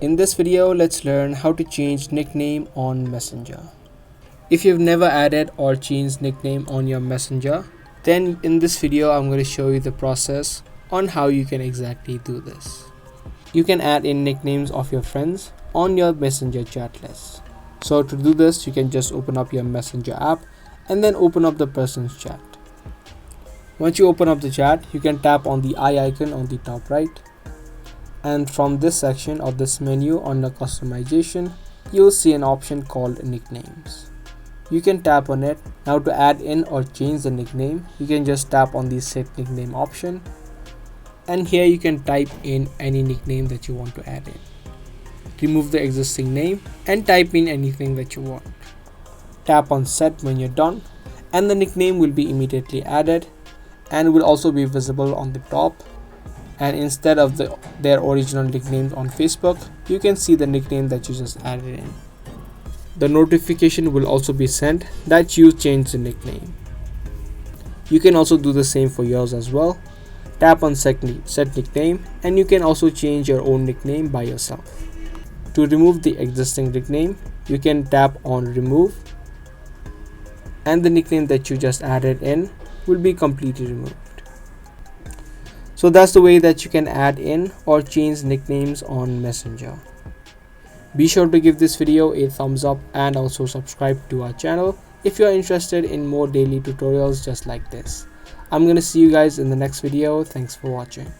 In this video, let's learn how to change nickname on Messenger. If you've never added or changed nickname on your Messenger, then in this video I'm going to show you the process on how you can exactly do this. You can add in nicknames of your friends on your Messenger chat list. So to do this, you can just open up your Messenger app and then open up the person's chat. Once you open up the chat, you can tap on the eye icon on the top right. And from this section or this menu under customization, you'll see an option called nicknames. You can tap on it. Now to add in or change the nickname, you can just tap on the set nickname option. And here you can type in any nickname that you want to add in. Remove the existing name and type in anything that you want. Tap on set when you're done and the nickname will be immediately added and will also be visible on the top. And instead of their original nicknames on Facebook, you can see the nickname that you just added in. The notification will also be sent that you changed the nickname. You can also do the same for yours as well. Tap on set nickname and you can also change your own nickname by yourself. To remove the existing nickname, you can tap on remove and the nickname that you just added in will be completely removed. So that's the way that you can add in or change nicknames on Messenger. Be sure to give this video a thumbs up and also subscribe to our channel if you are interested in more daily tutorials just like this. I'm gonna see you guys in the next video. Thanks for watching.